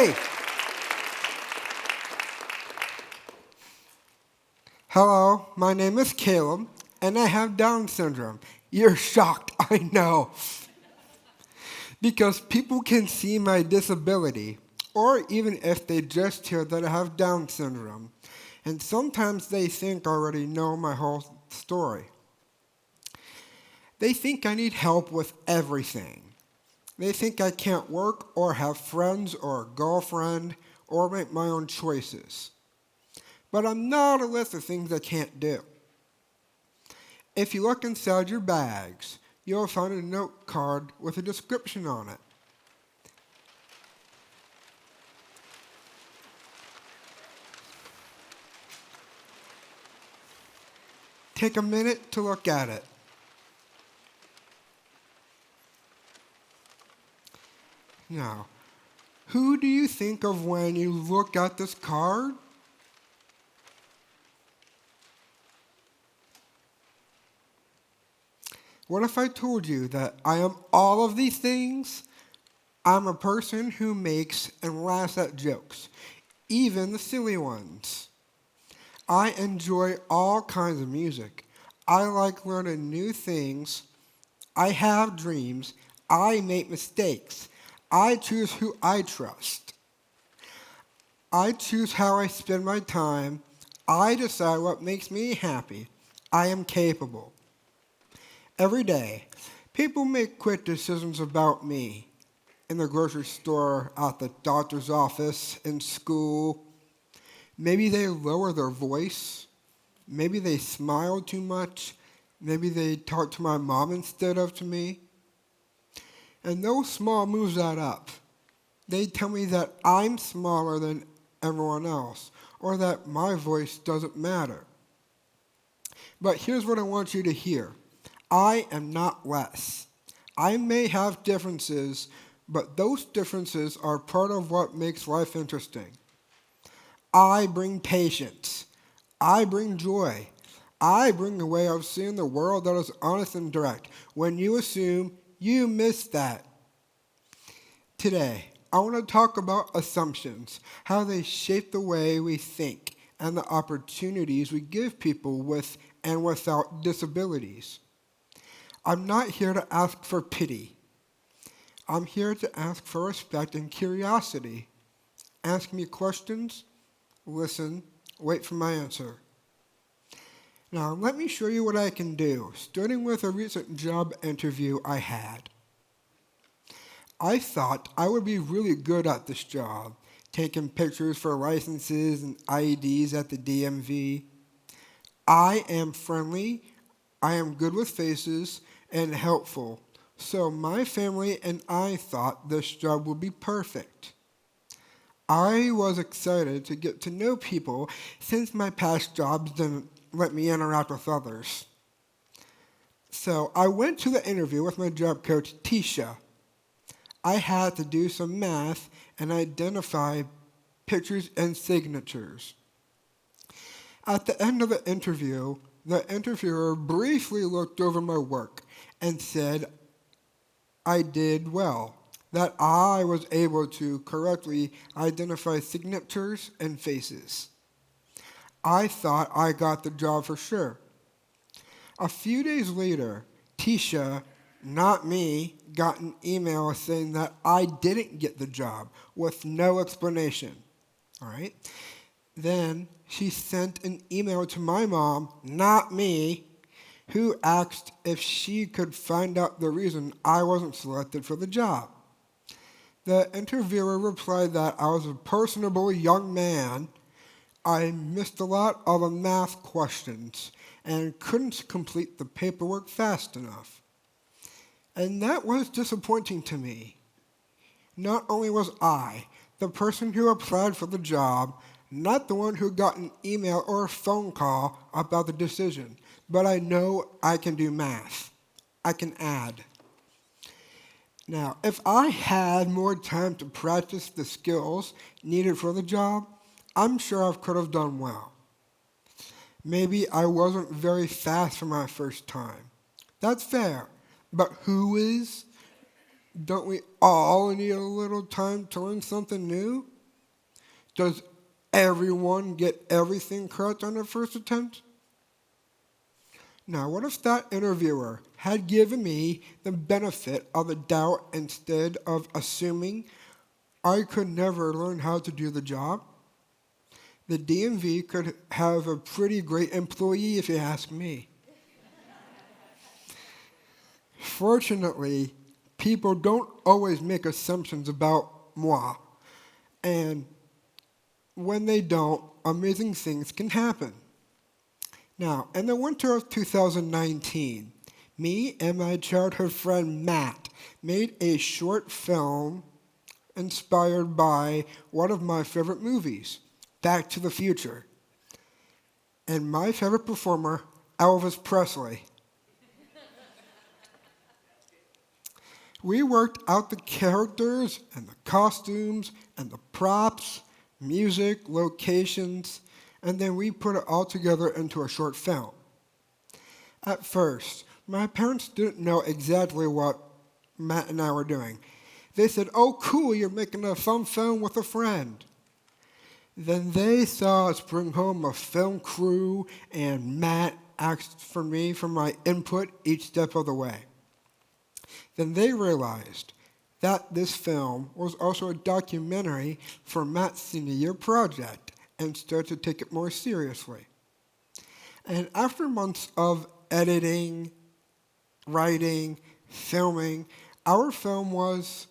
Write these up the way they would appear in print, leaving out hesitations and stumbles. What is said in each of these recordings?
Hey! Hello, my name is Kaleb, and I have Down syndrome. You're shocked, I know. Because people can see my disability, or even if they just hear that I have Down syndrome. And sometimes they think I already know my whole story. They think I need help with everything. They think I can't work or have friends or a girlfriend or make my own choices. But I'm not a list of things I can't do. If you look inside your bags, you'll find a note card with a description on it. Take a minute to look at it. Now, who do you think of when you look at this card? What if I told you that I am all of these things? I'm a person who makes and laughs at jokes, even the silly ones. I enjoy all kinds of music. I like learning new things. I have dreams. I make mistakes. I choose who I trust. I choose how I spend my time. I decide what makes me happy. I am capable. Every day, people make quick decisions about me. In the grocery store, at the doctor's office, in school. Maybe they lower their voice. Maybe they smile too much. Maybe they talk to my mom instead of to me. And those small moves add up. They tell me that I'm smaller than everyone else, or that my voice doesn't matter. But here's what I want you to hear. I am not less. I may have differences, but those differences are part of what makes life interesting. I bring patience. I bring joy. I bring a way of seeing the world that is honest and direct. When you assume, you miss that. Today, I want to talk about assumptions, how they shape the way we think, and the opportunities we give people with and without disabilities. I'm not here to ask for pity. I'm here to ask for respect and curiosity. Ask me questions, listen, wait for my answer. Now, let me show you what I can do, starting with a recent job interview I had. I thought I would be really good at this job, taking pictures for licenses and IEDs at the DMV. I am friendly, I am good with faces, and helpful. So my family and I thought this job would be perfect. I was excited to get to know people since my past jobs didn't let me interact with others. So I went to the interview with my job coach, Tisha. I had to do some math and identify pictures and signatures. At the end of the interviewer briefly looked over my work and said I did well, that I was able to correctly identify signatures and faces. I thought I got the job for sure. A few days later, Tisha, not me, got an email saying that I didn't get the job with no explanation. All right? Then she sent an email to my mom, not me, who asked if she could find out the reason I wasn't selected for the job. The interviewer replied that I was a personable young man. I missed a lot of the math questions and couldn't complete the paperwork fast enough. And that was disappointing to me. Not only was I, the person who applied for the job, not the one who got an email or a phone call about the decision, but I know I can do math. I can add. Now, if I had more time to practice the skills needed for the job, I'm sure I could have done well. Maybe I wasn't very fast for my first time. That's fair. But who is? Don't we all need a little time to learn something new? Does everyone get everything correct on their first attempt? Now, what if that interviewer had given me the benefit of the doubt instead of assuming I could never learn how to do the job? The DMV could have a pretty great employee if you ask me. Fortunately, people don't always make assumptions about moi, and when they don't, amazing things can happen. Now, in the winter of 2019, me and my childhood friend Matt made a short film inspired by one of my favorite movies, Back to the Future, and my favorite performer, Elvis Presley. We worked out the characters and the costumes and the props, music, locations, and then we put it all together into a short film. At first, my parents didn't know exactly what Matt and I were doing. They said, "Oh, cool, you're making a fun film with a friend." Then they saw us bring home a film crew, and Matt asked for me for my input each step of the way. Then they realized that this film was also a documentary for Matt's senior year project and started to take it more seriously. And after months of editing, writing, filming, our film was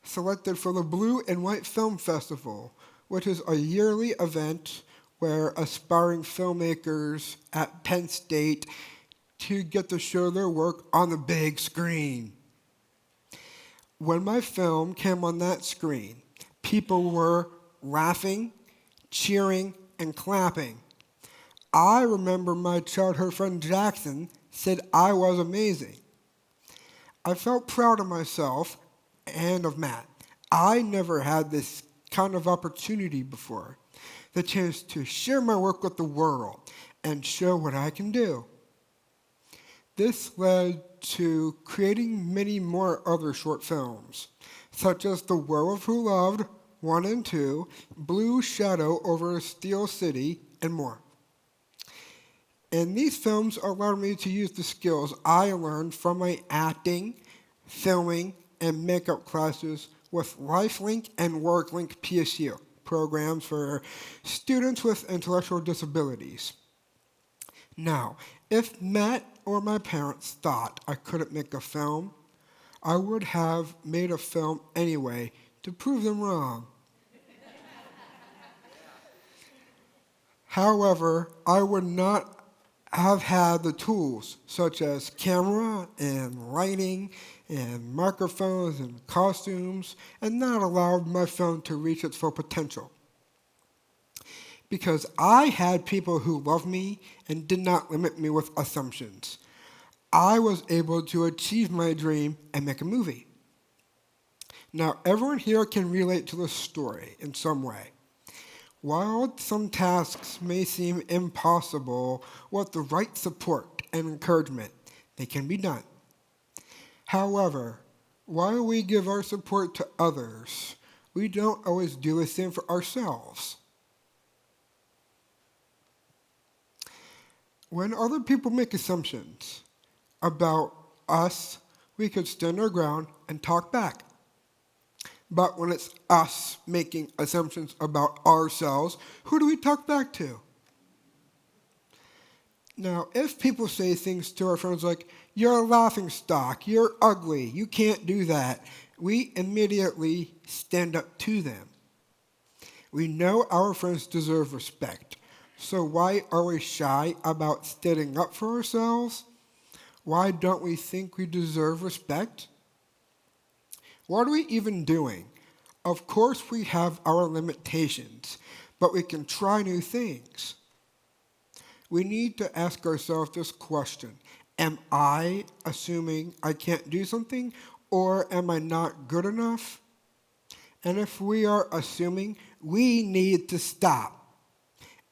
selected for the Blue and White Film Festival, which is a yearly event where aspiring filmmakers at Penn State to get to show their work on the big screen. When my film came on that screen, people were laughing, cheering, and clapping. I remember my childhood friend Jackson said I was amazing. I felt proud of myself and of Matt. I never had this kind of opportunity before, the chance to share my work with the world and show what I can do. This led to creating many more other short films, such as The Werewolf Who Loved 1 and 2, Blue Shadow over Steel City, and more. And these films allowed me to use the skills I learned from my acting, filming, and makeup classes with LifeLink and WorkLink-PSU, programs for students with intellectual disabilities. Now, if Matt or my parents thought I couldn't make a film, I would have made a film anyway to prove them wrong. However, I would not have had the tools such as camera and lighting and microphones and costumes and not allowed my film to reach its full potential. Because I had people who loved me and did not limit me with assumptions, I was able to achieve my dream and make a movie. Now, everyone here can relate to the story in some way. While some tasks may seem impossible, with the right support and encouragement, they can be done. However, while we give our support to others, we don't always do the same for ourselves. When other people make assumptions about us, we could stand our ground and talk back. But when it's us making assumptions about ourselves, who do we talk back to? Now, if people say things to our friends like, "You're a laughingstock, you're ugly, you can't do that," we immediately stand up to them. We know our friends deserve respect, so why are we shy about standing up for ourselves? Why don't we think we deserve respect? What are we even doing? Of course we have our limitations, but we can try new things. We need to ask ourselves this question: am I assuming I can't do something, or am I not good enough? And if we are assuming, we need to stop.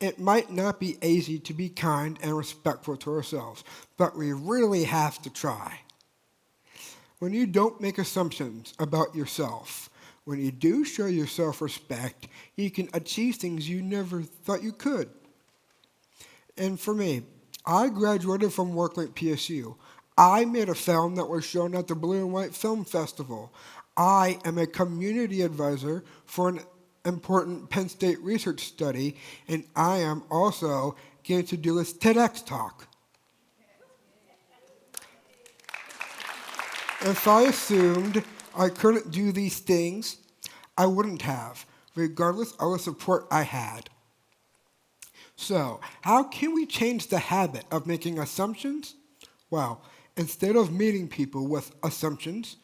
It might not be easy to be kind and respectful to ourselves, but we really have to try. When you don't make assumptions about yourself, When you do show your self-respect, you can achieve things you never thought you could. And for me, I graduated from TEDxPSU. I made a film that was shown at the Blue and White Film Festival. I am a community advisor for an important Penn State research study, and I am also getting to do this TEDx talk. If I assumed I couldn't do these things, I wouldn't have, regardless of the support I had. So, how can we change the habit of making assumptions? Well, instead of meeting people with assumptions,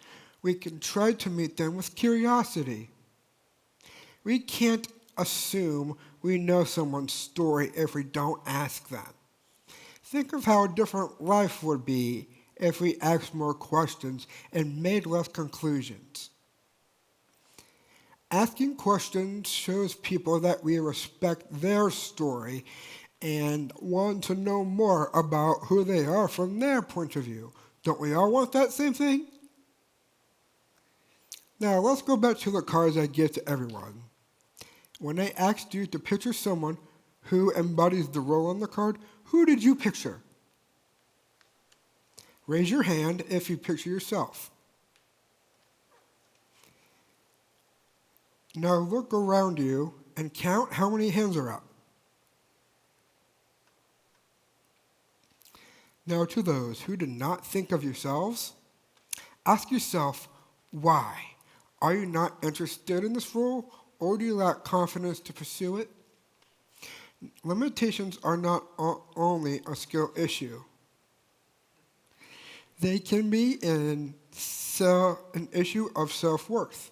we can try to meet them with curiosity. We can't assume we know someone's story if we don't ask them. Think of how different life would be if we asked more questions and made less conclusions. Asking questions shows people that we respect their story and want to know more about who they are from their point of view. Don't we all want that same thing? Now, let's go back to the cards I give to everyone. When I asked you to picture someone who embodies the role on the card, who did you picture? Raise your hand if you picture yourself. Now look around you and count how many hands are up. Now to those who did not think of yourselves, ask yourself, why? Are you not interested in this role, or do you lack confidence to pursue it? Limitations are not only a skill issue. They can be an issue of self-worth.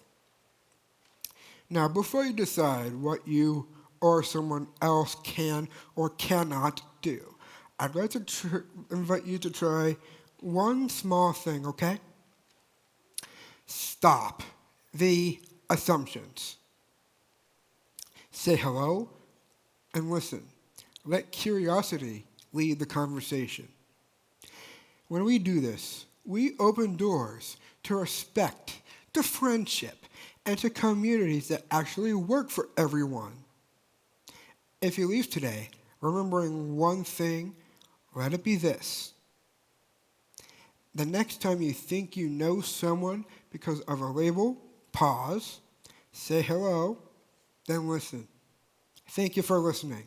Now, before you decide what you or someone else can or cannot do, I'd like to invite you to try one small thing, okay? Stop the assumptions. Say hello and listen. Let curiosity lead the conversation. When we do this, we open doors to respect, to friendship, and to communities that actually work for everyone. If you leave today remembering one thing, let it be this. The next time you think you know someone because of a label, pause, say hello, then listen. Thank you for listening.